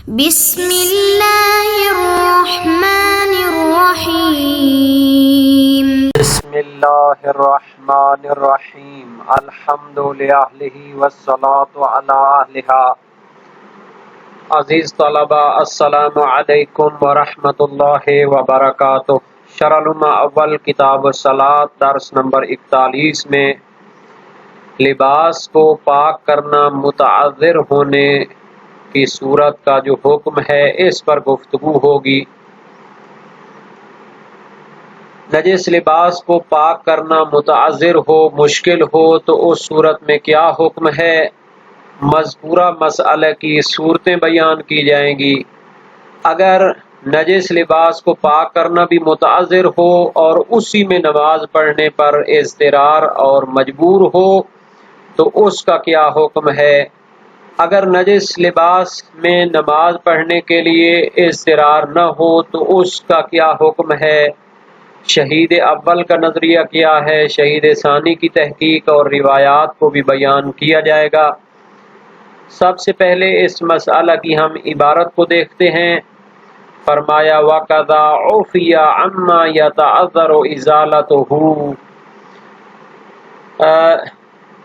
بسم اللہ الرحمن الرحیم بسم اللہ الرحمن الرحیم الحمد للہ والصلاة علی اہلہا۔ عزیز طلبہ السلام علیکم ورحمۃ اللہ وبرکاتہ۔ شرح العلوم اول کتاب الصلاۃ درس نمبر 41 میں لباس کو پاک کرنا متعذر ہونے کی صورت کا جو حکم ہے اس پر گفتگو ہوگی۔ نجس لباس کو پاک کرنا متعذر ہو، مشکل ہو تو اس صورت میں کیا حکم ہے، مذکورہ مسئلہ کی صورتیں بیان کی جائیں گی۔ اگر نجس لباس کو پاک کرنا بھی متعذر ہو اور اسی میں نماز پڑھنے پر اضطرار اور مجبور ہو تو اس کا کیا حکم ہے۔ اگر نجس لباس میں نماز پڑھنے کے لیے اضطرار نہ ہو تو اس کا کیا حکم ہے، شہید اول کا نظریہ کیا ہے، شہید ثانی کی تحقیق اور روایات کو بھی بیان کیا جائے گا۔ سب سے پہلے اس مسئلہ کی ہم عبارت کو دیکھتے ہیں۔ فرمایا وَقَضَا عُفِيَ عَمَّا يَتَعَذَّرُ إِزَالَتُهُ۔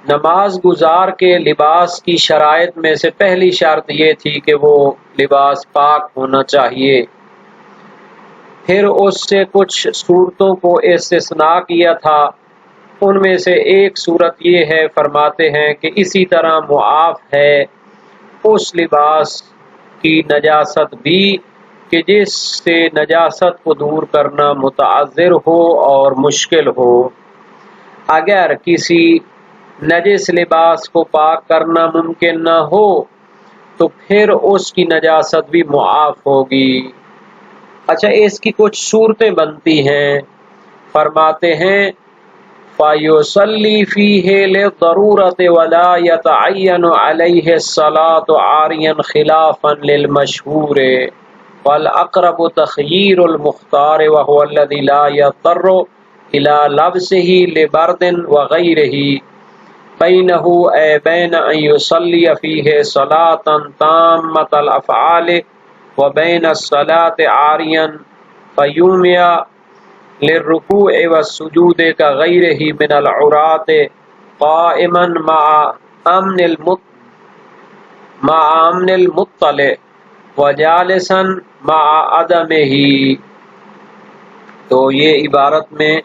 نماز گزار کے لباس کی شرائط میں سے پہلی شرط یہ تھی کہ وہ لباس پاک ہونا چاہیے۔ پھر اس سے کچھ صورتوں کو استثناء کیا تھا، ان میں سے ایک صورت یہ ہے، فرماتے ہیں کہ اسی طرح معاف ہے اس لباس کی نجاست بھی کہ جس سے نجاست کو دور کرنا متعذر ہو اور مشکل ہو۔ اگر کسی نجس لباس کو پاک کرنا ممکن نہ ہو تو پھر اس کی نجاست بھی معاف ہوگی۔ اچھا، اس کی کچھ صورتیں بنتی ہیں۔ فرماتے ہیں فَيُصَلِّي فِيهِ لِلضَّرُورَةِ وَلَا يَتَعَيَّنُ عَلَيْهِ الصَّلَاةُ عَارِيًا خِلَافًا لِلْمَشْهُورِ وَالْأَقْرَبُ تَخْيِيرُ الْمُخْتَارِ وَهُوَ الَّذِي لَا يَضْطَرُّ إِلَى لَبْسِهِ لِبَرْدٍ وَغَيْرِهِ بَيْنَهُ أَيْ بَيْنَ أَن يُصَلِّيَ فِيهِ صَلَاةً تَامَّةَ الْأَفْعَالِ وَبَيْنَ الصَّلَاةِ عَارِيًا فَيُومِيَ لِلرُّكُوعِ وَالسُّجُودِ كَغَيْرِهِ مِنَ الْعُرَاةِ قَائِمًا مَعَ أَمْنِ الْمُطَّلِعِ وَجَالِسًا مَعَ عَدَمِهِ۔ تو یہ عبارت میں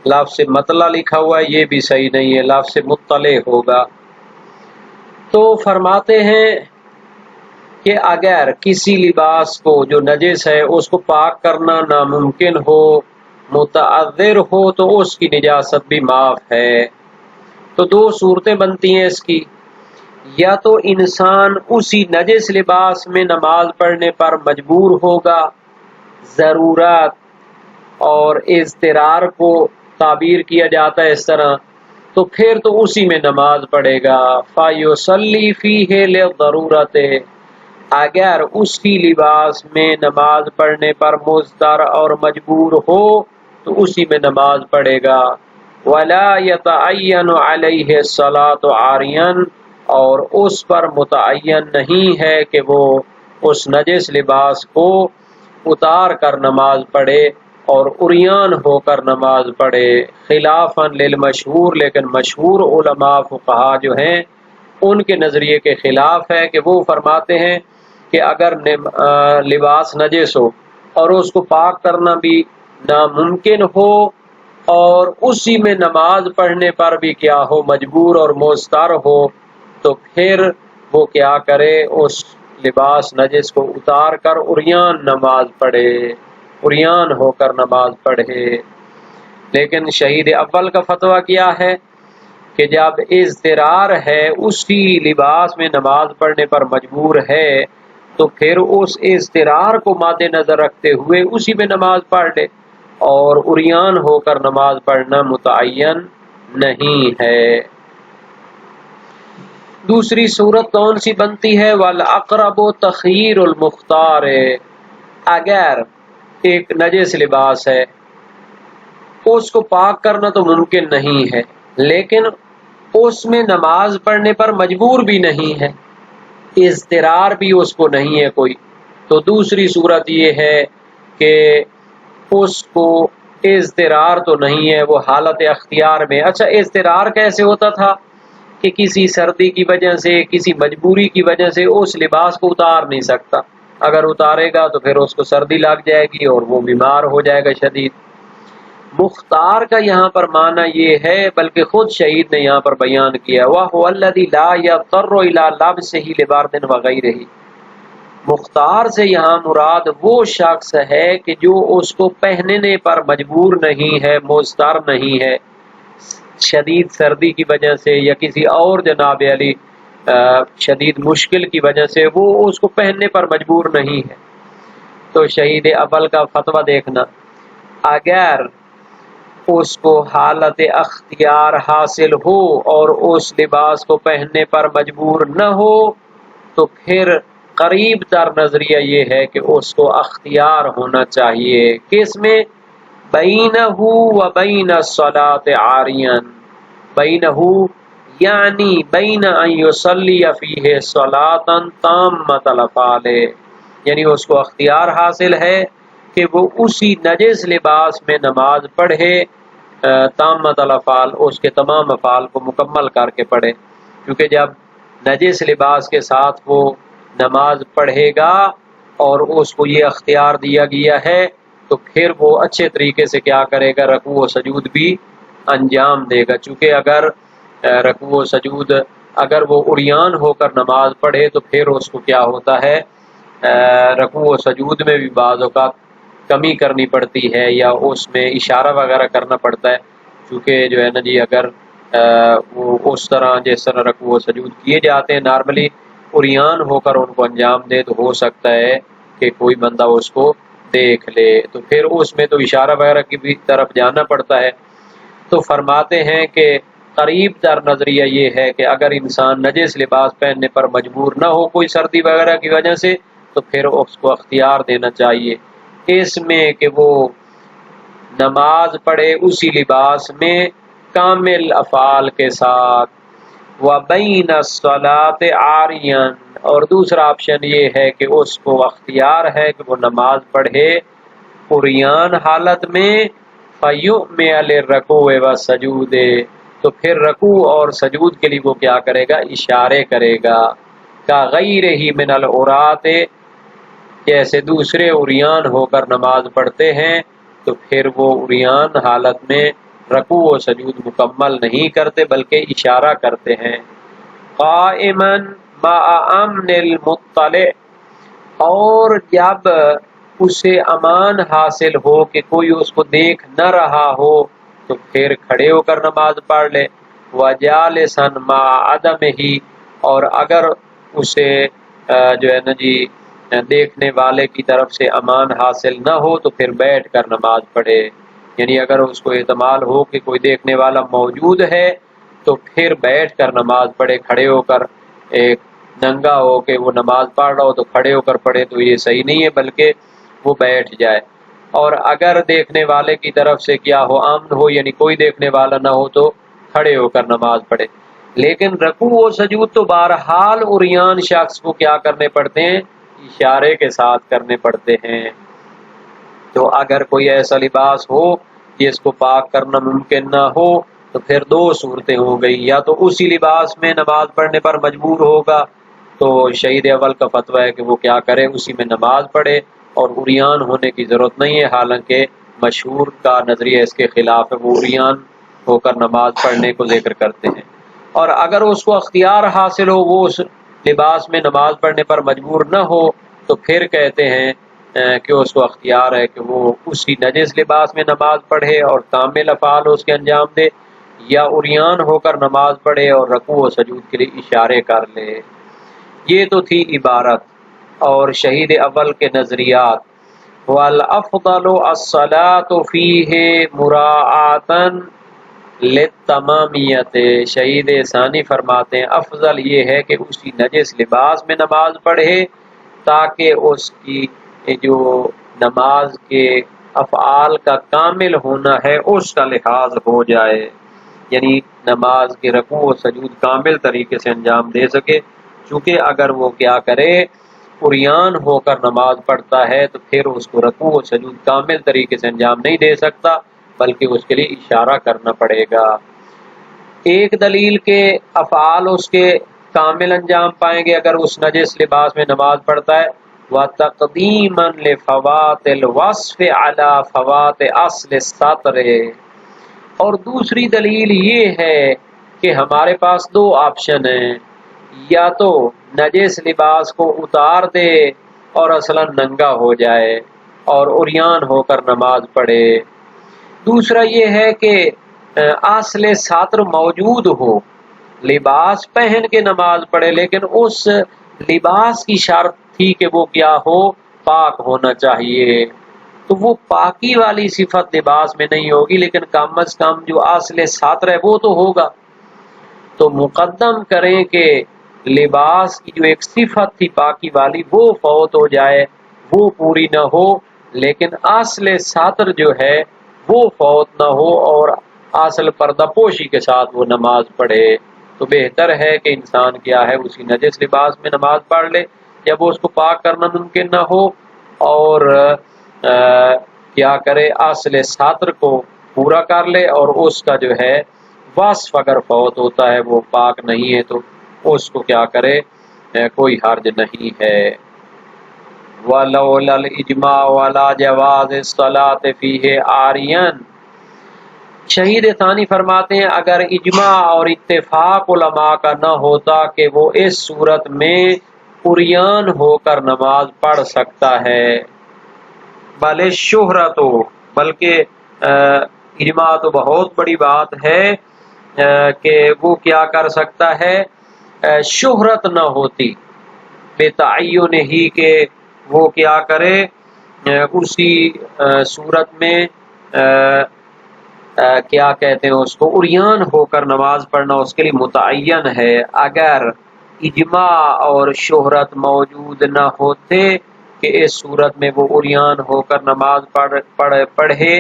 لفظ مطلع لکھا ہوا ہے، یہ بھی صحیح نہیں ہے، لفظ مطلع ہوگا۔ تو فرماتے ہیں کہ اگر کسی لباس کو جو نجس ہے اس کو پاک کرنا ناممکن ہو، متعذر ہو تو اس کی نجاست بھی معاف ہے۔ تو دو صورتیں بنتی ہیں اس کی، یا تو انسان اسی نجس لباس میں نماز پڑھنے پر مجبور ہوگا، ضرورت اور اضطرار کو تعبیر کیا جاتا ہے اس طرح، تو پھر تو اسی میں نماز پڑھے گا۔ فَيُصَلِّي فِيهِ لِلضَّرُورَةِ، اگر اس کی لباس میں نماز پڑھنے پر مضطر اور مجبور ہو تو اسی میں نماز پڑھے گا۔ وَلَا يَتَعَيَّنُ عَلَيْهِ الصَّلَاةُ عَارِيًا، اور اس پر متعین نہیں ہے کہ وہ اس نجس لباس کو اتار کر نماز پڑھے اور عریان ہو کر نماز پڑھے، خلافاً للمشہور، لیکن مشہور علماء فقہا جو ہیں ان کے نظریے کے خلاف ہے کہ وہ فرماتے ہیں کہ اگر لباس نجس ہو اور اس کو پاک کرنا بھی ناممکن ہو اور اسی میں نماز پڑھنے پر بھی کیا ہو، مجبور اور مضطر ہو، تو پھر وہ کیا کرے، اس لباس نجس کو اتار کر عریان نماز پڑھے، عریان ہو کر نماز پڑھے۔ لیکن شہید اول کا فتویٰ کیا ہے کہ جب اضطرار ہے، اسی لباس میں نماز پڑھنے پر مجبور ہے، تو پھر اس اضطرار کو مد نظر رکھتے ہوئے اسی میں نماز پڑھ لے، اور عریان ہو کر نماز پڑھنا متعین نہیں ہے۔ دوسری صورت کون سی بنتی ہے، وَالْأَقْرَبُ تَخْيِيرُ الْمُخْتَارِ، اگر ایک نجس لباس ہے اس کو پاک کرنا تو ممکن نہیں ہے، لیکن اس میں نماز پڑھنے پر مجبور بھی نہیں ہے، اضطرار بھی اس کو نہیں ہے کوئی، تو دوسری صورت یہ ہے کہ اس کو اضطرار تو نہیں ہے، وہ حالت اختیار میں۔ اچھا اضطرار کیسے ہوتا تھا کہ کسی سردی کی وجہ سے، کسی مجبوری کی وجہ سے اس لباس کو اتار نہیں سکتا، اگر اتارے گا تو پھر اس کو سردی لگ جائے گی اور وہ بیمار ہو جائے گا شدید۔ مختار کا یہاں پر معنی یہ ہے، بلکہ خود شہید نے یہاں پر بیان کیا، وَهُوَ الَّذِي لَا يَضْطَرُّ إِلَىٰ لَبْسِهِ لِبَرْدٍ وَغَيْرِهِ۔ مختار سے یہاں مراد وہ شخص ہے کہ جو اس کو پہننے پر مجبور نہیں ہے، مضطر نہیں ہے، شدید سردی کی وجہ سے یا کسی اور جناب علی شدید مشکل کی وجہ سے وہ اس کو پہننے پر مجبور نہیں ہے۔ تو شہید اول کا فتویٰ دیکھنا، اگر اس کو حالت اختیار حاصل ہو اور اس لباس کو پہننے پر مجبور نہ ہو تو پھر قریب تر نظریہ یہ ہے کہ اس کو اختیار ہونا چاہیے۔ کس میں؟ بینہ و بین الصلاۃ عاریاً، بینہ یعنی بین ان یصلی فیہ صلاۃ تامۃ الافعال، یعنی اس کو اختیار حاصل ہے کہ وہ اسی نجس لباس میں نماز پڑھے، تامۃ الافعال، اس کے تمام افعال کو مکمل کر کے پڑھے، کیونکہ جب نجس لباس کے ساتھ وہ نماز پڑھے گا اور اس کو یہ اختیار دیا گیا ہے تو پھر وہ اچھے طریقے سے کیا کرے گا، رکوع و سجود بھی انجام دے گا۔ چونکہ اگر رکوع و سجود اگر وہ عریان ہو کر نماز پڑھے تو پھر اس کو کیا ہوتا ہے، رکوع و سجود میں بھی بعض اوقات کمی کرنی پڑتی ہے یا اس میں اشارہ وغیرہ کرنا پڑتا ہے، چونکہ جو ہے نا جی اگر وہ اس طرح جس طرح رکوع و سجود کیے جاتے ہیں نارملی عریان ہو کر ان کو انجام دے تو ہو سکتا ہے کہ کوئی بندہ اس کو دیکھ لے، تو پھر اس میں تو اشارہ وغیرہ کی بھی طرف جانا پڑتا ہے۔ تو فرماتے ہیں کہ قریب تر نظریہ یہ ہے کہ اگر انسان نجس لباس پہننے پر مجبور نہ ہو کوئی سردی وغیرہ کی وجہ سے تو پھر اس کو اختیار دینا چاہیے اس میں کہ وہ نماز پڑھے اسی لباس میں کامل افعال کے ساتھ، وَبَيْنَ الصَّلَاةِ عَارِيًا، اور دوسرا آپشن یہ ہے کہ اس کو اختیار ہے کہ وہ نماز پڑھے عریان حالت میں، فَيُؤْمِعَ لِلرُّكُوعِ وَالسُّجُودِ، تو پھر رکوع اور سجود کے لیے وہ کیا کرے گا، اشارے کرے گا، كَغَيْرِهِ مِنَ الْعُرَاةِ، جیسے دوسرے عریان ہو کر نماز پڑھتے ہیں تو پھر وہ عریان حالت میں رکوع و سجود مکمل نہیں کرتے بلکہ اشارہ کرتے ہیں۔ قائماً مع امن المطلع، اور جب اسے امان حاصل ہو کہ کوئی اس کو دیکھ نہ رہا ہو تو پھر کھڑے ہو کر نماز پڑھ لے، وجالسا مع عدمہ، اور اگر اسے جو ہے نا جی دیکھنے والے کی طرف سے امان حاصل نہ ہو تو پھر بیٹھ کر نماز پڑھے، یعنی اگر اس کو احتمال ہو کہ کوئی دیکھنے والا موجود ہے تو پھر بیٹھ کر نماز پڑھے، کھڑے ہو کر ایک ننگا ہو کہ وہ نماز پڑھ رہا ہو تو کھڑے ہو کر پڑھے تو یہ صحیح نہیں ہے، بلکہ وہ بیٹھ جائے۔ اور اگر دیکھنے والے کی طرف سے کیا ہو، امن ہو، یعنی کوئی دیکھنے والا نہ ہو تو کھڑے ہو کر نماز پڑھے۔ لیکن رکوع و سجود تو بہرحال عریان شخص کو کیا کرنے پڑتے ہیں، اشارے کے ساتھ کرنے پڑتے ہیں۔ تو اگر کوئی ایسا لباس ہو جس کو پاک کرنا ممکن نہ ہو تو پھر دو صورتیں ہو گئی، یا تو اسی لباس میں نماز پڑھنے پر مجبور ہوگا تو شہید اول کا فتویٰ ہے کہ وہ کیا کرے، اسی میں نماز پڑھے اور عریان ہونے کی ضرورت نہیں ہے، حالانکہ مشہور کا نظریہ اس کے خلاف ہے، وہ عریان ہو کر نماز پڑھنے کو ذکر کرتے ہیں۔ اور اگر اس کو اختیار حاصل ہو وہ اس لباس میں نماز پڑھنے پر مجبور نہ ہو تو پھر کہتے ہیں کہ اس کو اختیار ہے کہ وہ اسی نجس لباس میں نماز پڑھے اور کامل افعال اس کے انجام دے، یا عریان ہو کر نماز پڑھے اور رکوع و سجود کے لیے اشارے کر لے۔ یہ تو تھی عبارت اور شہید اول کے نظریات۔ والافضل الصلاۃ فیہ مراعاۃ للتمامیت، شہید ثانی فرماتے ہیں افضل یہ ہے کہ اسی نجس لباس میں نماز پڑھے تاکہ اس کی جو نماز کے افعال کا کامل ہونا ہے اس کا لحاظ ہو جائے، یعنی نماز کے رکوع و سجود کامل طریقے سے انجام دے سکے۔ چونکہ اگر وہ کیا کرے عریان ہو کر نماز پڑھتا ہے تو پھر اس کو رکوع و سجود کامل طریقے سے انجام نہیں دے سکتا، بلکہ اس کے لیے اشارہ کرنا پڑے گا۔ ایک دلیل کے افعال اس کے کامل انجام پائیں گے اگر اس نجس لباس میں نماز پڑھتا ہے، وَتَقْدِيمًا لِفَوَاتِ الْوَصْفِ عَلَى فَوَاتِ أَصْلِ السَّطْرِ، اور دوسری دلیل یہ ہے کہ ہمارے پاس دو آپشن ہیں، یا تو نجس لباس کو اتار دے اور اصلاً ننگا ہو جائے اور عریان ہو کر نماز پڑھے، دوسرا یہ ہے کہ اصل ساتر موجود ہو، لباس پہن کے نماز پڑھے، لیکن اس لباس کی شرط تھی کہ وہ کیا ہو، پاک ہونا چاہیے، تو وہ پاکی والی صفت لباس میں نہیں ہوگی، لیکن کم از کم جو اصل ساتر ہے وہ تو ہوگا۔ تو مقدم کریں کہ لباس کی جو ایک صفت تھی پاکی والی وہ فوت ہو جائے، وہ پوری نہ ہو، لیکن اصل ساتر جو ہے وہ فوت نہ ہو اور اصل پردہ پوشی کے ساتھ وہ نماز پڑھے، تو بہتر ہے کہ انسان کیا ہے اسی نجس لباس میں نماز پڑھ لے جب اس کو پاک کرنا ممکن نہ ہو، اور کیا کرے اصل ساتر کو پورا کر لے، اور اس کا جو ہے وصف اگر فوت ہوتا ہے وہ پاک نہیں ہے تو اس کو کیا کرے، کوئی حرج نہیں ہے۔ وَلَوْلَا الْإِجْمَاعُ عَلَى جَوَازِ الصَّلَاةِ فِيهِ عَارِيًا، شہید ثانی فرماتے ہیں اگر اجماع اور اتفاق علماء کا نہ ہوتا کہ وہ اس صورت میں عریان ہو کر نماز پڑھ سکتا ہے، بھلے شہرت ہو، بلکہ اجماع تو بہت بڑی بات ہے کہ وہ کیا کر سکتا ہے، شہرت نہ ہوتی بے تعین ہی کہ وہ کیا کرے، اسی صورت میں کیا کہتے ہیں اس کو، عریان ہو کر نماز پڑھنا اس کے لیے متعین ہے۔ اگر اجماع اور شہرت موجود نہ ہوتے کہ اس صورت میں وہ عریان ہو کر نماز پڑھے،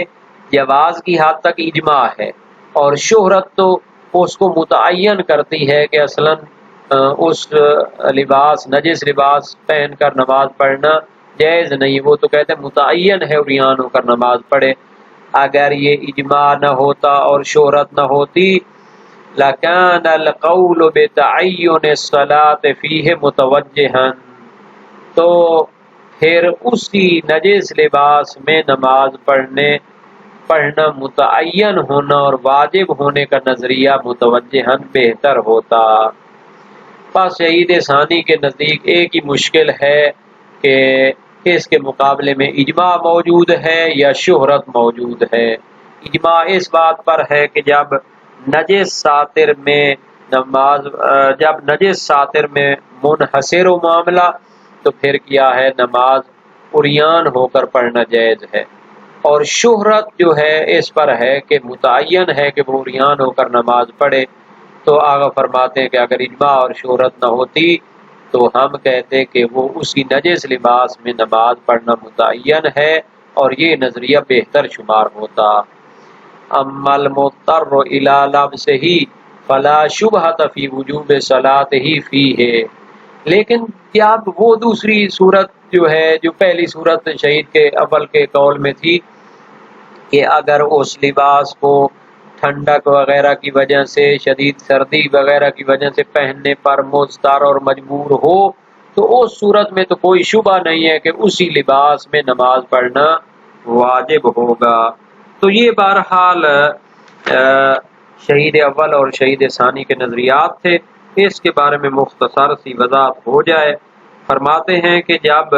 جواز کی حد تک اجماع ہے، اور شہرت تو اس کو متعین کرتی ہے کہ اصلاً اس لباس نجس لباس پہن کر نماز پڑھنا جائز نہیں، وہ تو کہتے ہیں متعین ہے عریان ہو کر نماز پڑھے۔ اگر یہ اجماع نہ ہوتا اور شہرت نہ ہوتی، لَكَانَ الْقَوْلُ بِتَعَيُّنِ الصَّلَاةِ فِيهِ مُتَوَجِّهًا، تو پھر اسی نجس لباس میں نماز پڑھنا متعین ہونا اور واجب ہونے کا نظریہ متوجہن بہتر ہوتا۔ پس شہید ثانی کے نزدیک ایک ہی مشکل ہے کہ اس کے مقابلے میں اجماع موجود ہے یا شہرت موجود ہے۔ اجماع اس بات پر ہے کہ جب نجس ساتر میں منحصر و معاملہ تو پھر کیا ہے، نماز عریان ہو کر پڑھنا جائز ہے، اور شہرت جو ہے اس پر ہے کہ متعین ہے کہ وہ عریان ہو کر نماز پڑھے۔ تو آگا فرماتے ہیں کہ اگر اجماع اور شہرت نہ ہوتی تو ہم کہتے کہ وہ اسی نجس لباس میں نماز پڑھنا متعین ہے، اور یہ نظریہ بہتر شمار ہوتا۔ اما المضطر الی لبسہ فلا شبہۃ فی وجوب صلاتہ فیہ، لیکن جب وہ دوسری صورت جو ہے جو پہلی صورت شہید کے اول کے قول میں تھی کہ اگر اس لباس کو ٹھنڈک وغیرہ کی وجہ سے، شدید سردی وغیرہ کی وجہ سے پہننے پر مضطر اور مجبور ہو تو اس صورت میں تو کوئی شبہ نہیں ہے کہ اسی لباس میں نماز پڑھنا واجب ہوگا۔ تو یہ بہرحال شہید اول اور شہید ثانی کے نظریات تھے، اس کے بارے میں مختصر سی وضاحت ہو جائے۔ فرماتے ہیں کہ جب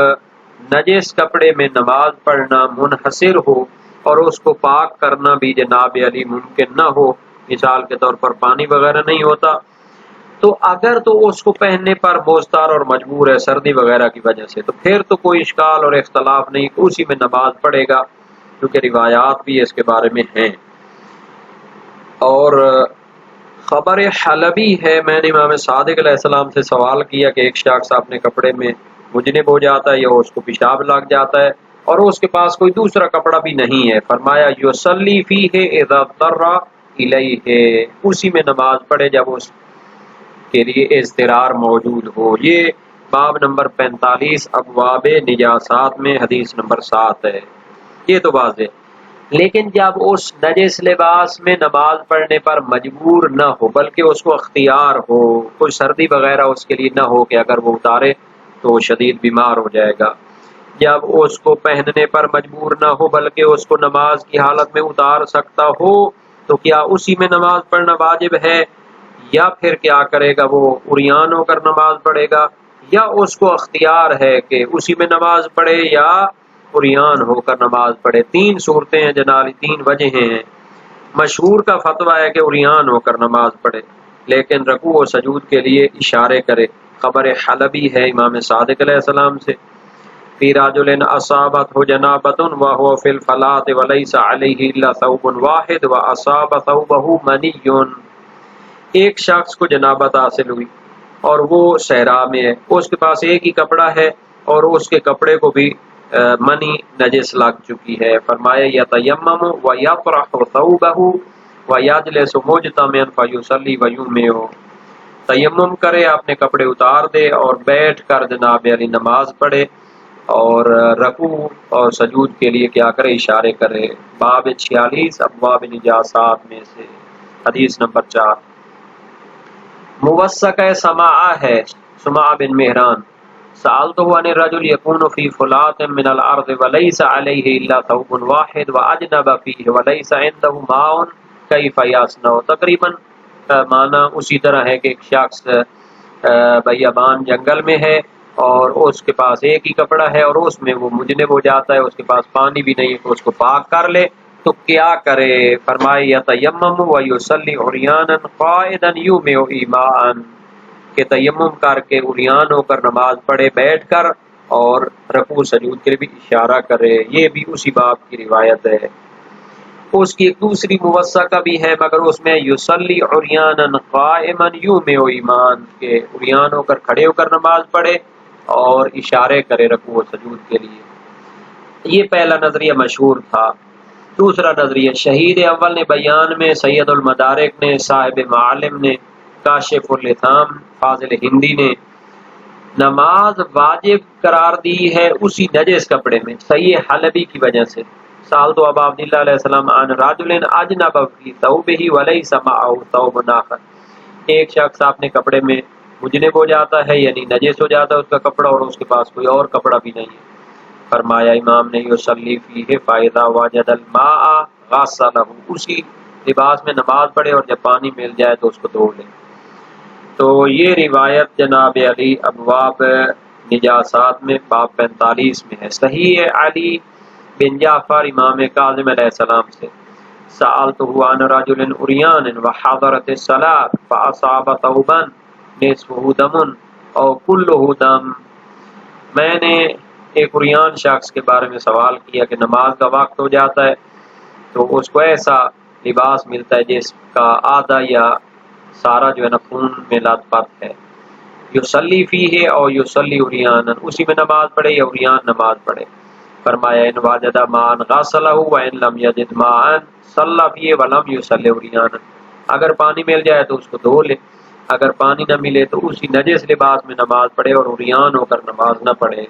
نجس کپڑے میں نماز پڑھنا منحصر ہو اور اس کو پاک کرنا بھی جناب علی ممکن نہ ہو، مثال کے طور پر پانی وغیرہ نہیں ہوتا، تو اگر تو اس کو پہننے پر مضطر اور مجبور ہے سردی وغیرہ کی وجہ سے، تو پھر تو کوئی اشکال اور اختلاف نہیں کہ اسی میں نماز پڑھے گا، کیونکہ روایات بھی اس کے بارے میں ہیں۔ اور خبر حلبی ہے، میں نے امام صادق علیہ السلام سے سوال کیا کہ ایک شخص اپنے کپڑے میں مجنب ہو جاتا ہے یا اس کو پیشاب لگ جاتا ہے اور اس کے پاس کوئی دوسرا کپڑا بھی نہیں ہے، فرمایا یصلی فیہ اذا اضطر الیہ، اسی میں نماز پڑھے جب اس کے لیے اضطرار موجود ہو۔ یہ باب نمبر 45 ابواب نجاسات میں حدیث نمبر 7 ہے۔ یہ تو واضح، لیکن جب اس نجس لباس میں نماز پڑھنے پر مجبور نہ ہو بلکہ اس کو اختیار ہو، کوئی سردی وغیرہ اس کے لیے نہ ہو کہ اگر وہ اتارے تو وہ شدید بیمار ہو جائے گا، جب اس کو پہننے پر مجبور نہ ہو بلکہ اس کو نماز کی حالت میں اتار سکتا ہو، تو کیا اسی میں نماز پڑھنا واجب ہے یا پھر کیا کرے گا؟ وہ عریان ہو کر نماز پڑھے گا، یا اس کو اختیار ہے کہ اسی میں نماز پڑھے یا عریان ہو کر نماز پڑھے؟ تین صورتیں ہیں جناب، تین وجہیں ہیں۔ مشہور کا فتویٰ ہے کہ عریان ہو کر نماز پڑھے، لیکن رکوع و سجود کے لیے اشارے کرے۔ خبر حلبی ہے امام صادق علیہ السلام سے، فی رجل اصابتہ جنابۃ وہو فی الفلاۃ ولیس علیہ الا ثوب واحد واصاب ثوبہ منی۔ ایک شخص کو جنابت حاصل ہوئی اور وہ صحرا میں ہے، اس کے پاس ایک ہی کپڑا ہے اور اس کے کپڑے کو بھی منی نجس لگ چکی ہے۔ فرمایا یتیمم ویطرح ثوبہ ویجلس مجتمعا فیصلی ویومئ، تیمم کرے، اپنے کپڑے اتار دے اور بیٹھ کر جناب علی نماز پڑھے اور رکوع اور سجود کے لیے کیا کرے؟ اشارے کرے۔ باب 46 ابواب نجاسات میں سے حدیث نمبر 4۔ موثق سماعہ ہے، سماع بن مہران، سألتہ عن الرجل يكون في فلاة من الارض وليس عليه الا ثوب واحد واجنب فيه وليس عنده ماء كيف يصنع؟ تقریباً معنی اسی طرح ہے کہ ایک شخص بیابان جنگل میں ہے اور اس کے پاس ایک ہی کپڑا ہے اور اس میں وہ مجنب ہو جاتا ہے، اس کے پاس پانی بھی نہیں ہے تو اس کو پاک کر لے، تو کیا کرے؟ فرمائے یتیمم ویصلی عریانا قائدا یومئ ایماء، کہ تیمم کر کے عریان ہو کر نماز پڑھے بیٹھ کر اور رکوع سجود کے لیے بھی اشارہ کرے۔ یہ بھی اسی باب کی روایت ہے۔ اس کی ایک دوسری موثقہ بھی ہے مگر اس میں یصلی عریانا قائما یومئ ایماء، کہ عریان ہو کر کھڑے ہو کر نماز پڑھے اور اشارے کرے رکوع و سجود کے لیے۔ یہ پہلا نظریہ مشہور تھا۔ دوسرا نظریہ شہید اول نے بیان میں، سید المدارک نے، صاحب معالم نے، کاشف اللثام فاضل ہندی نے نماز واجب قرار دی ہے اسی نجس کپڑے میں، صحیح حلبی کی وجہ سے۔ سألت ابا عبداللہ علیہ السلام عن رجل اجنب فی ثوبہ ولیس معہ ثوب آخر، ایک شخص اپنے کپڑے میں مجنب ہو جاتا ہے یعنی نجس ہو جاتا ہے اس کا کپڑا اور اس کے پاس کوئی اور کپڑا بھی نہیں ہے۔ فرمایا امام نے یصلی فیہ فاذا وجد الماء غسلہ، اسی لباس میں نماز پڑھے اور جب پانی مل جائے تو اس کو دھو لے۔ تو یہ روایت جناب علی ابواب نجاسات میں باب 45 میں ہے۔ صحیح علی بن جعفر امام کاظم علیہ السلام سے، سألتہ عن رجل عریان وحضرت الصلاۃ فاصاب ثوبا نصفہ دم او کلہ دم، میں نے ایک عریان شخص کے بارے میں سوال کیا کہ نماز کا وقت ہو جاتا ہے تو اس کو ایسا لباس ملتا ہے جس کا آدھا یا سارا جو ہے نا خون میں لت پت ہے، یصلی فیہ اور یصلی عریانا، اسی میں نماز پڑھے یا عریان نماز پڑھے۔ فرمایا ان وجد ماء غسلہ وان لم یجد ماء صلی فیہ ولم یصلی عریانا، اگر پانی مل جائے تو اس کو دھو لے، اگر پانی نہ ملے تو اسی نجس لباس میں نماز پڑھے اور عریان ہو کر نماز نہ پڑھے۔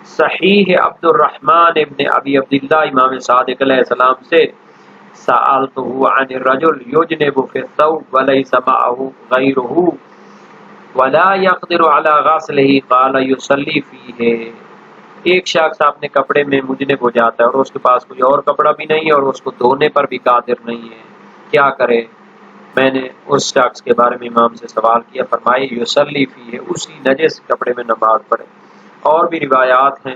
صحیح عبد الرحمن ابن ابی عبداللہ امام صادق علیہ السلام سے، سألتہ عن الرجل یجنب فی الثوب ولیس معہ غیرہ ولا يقدر على غسلہ قال یصلی فیہ، ایک شخص اپنے کپڑے میں مجنب ہو جاتا ہے اور اس کے پاس کوئی اور کپڑا بھی نہیں ہے اور اس کو دھونے پر بھی قادر نہیں ہے، کیا کرے؟ میں نے اس شخص کے بارے میں امام سے سوال کیا، فرمائے یصلی فیہ، اسی نجس کپڑے میں نماز پڑھے۔ اور بھی روایات ہیں۔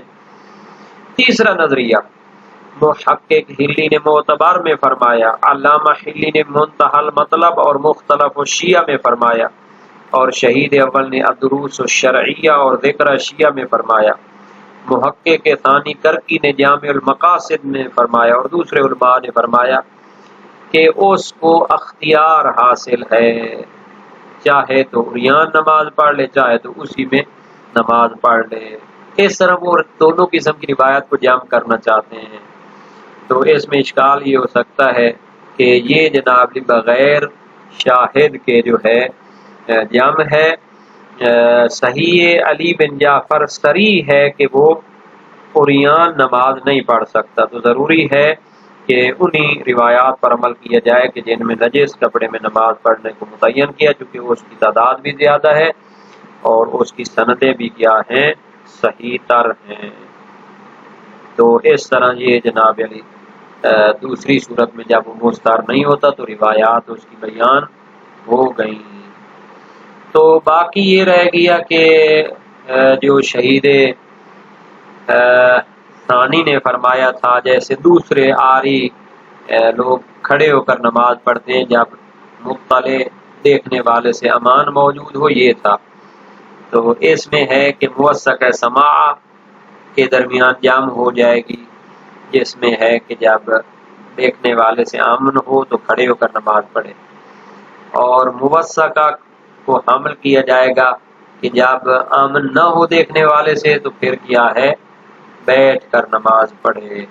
تیسرا نظریہ محقق حلی نے معتبر میں فرمایا، علامہ حلی نے منتہی المطلب اور مختلف الشیعہ میں فرمایا، اور شہید اول نے الدروس الشرعیہ اور ذکر شیعہ میں فرمایا، محقق ثانی کرکی نے جامع المقاصد میں فرمایا، اور دوسرے علماء نے فرمایا کہ اس کو اختیار حاصل ہے، چاہے تو عریان نماز پڑھ لے چاہے تو اسی میں نماز پڑھ لے۔ اس طرح وہ دونوں قسم کی روایت کو جمع کرنا چاہتے ہیں، تو اس میں اشکال یہ ہو سکتا ہے کہ یہ جناب بغیر شاہد کے جو ہے جمع ہے، صحیح علی بن جعفر صریح ہے کہ وہ عریان نماز نہیں پڑھ سکتا، تو ضروری ہے کہ انہی روایات پر عمل کیا جائے کہ جن میں نجس کپڑے میں نماز پڑھنے کو متعین کیا، چونکہ اس کی تعداد بھی زیادہ ہے اور اس کی سندیں بھی کیا ہیں، صحیح تر ہیں۔ تو اس طرح یہ جناب علی دوسری صورت میں جب وہ مستار نہیں ہوتا تو روایات اس کی بیان ہو گئیں۔ تو باقی یہ رہ گیا کہ جو شہید ثانی نے فرمایا تھا، جیسے دوسرے آری لوگ کھڑے ہو کر نماز پڑھتے ہیں جب مطلع دیکھنے والے سے امان موجود ہو، یہ تھا۔ تو اس میں ہے کہ موثق سماع کے درمیان جمع ہو جائے گی، جس میں ہے کہ جب دیکھنے والے سے امن ہو تو کھڑے ہو کر نماز پڑھے، اور موثقہ کو حمل کیا جائے گا کہ جب امن نہ ہو دیکھنے والے سے تو پھر کیا ہے، بیٹھ کر نماز پڑھے۔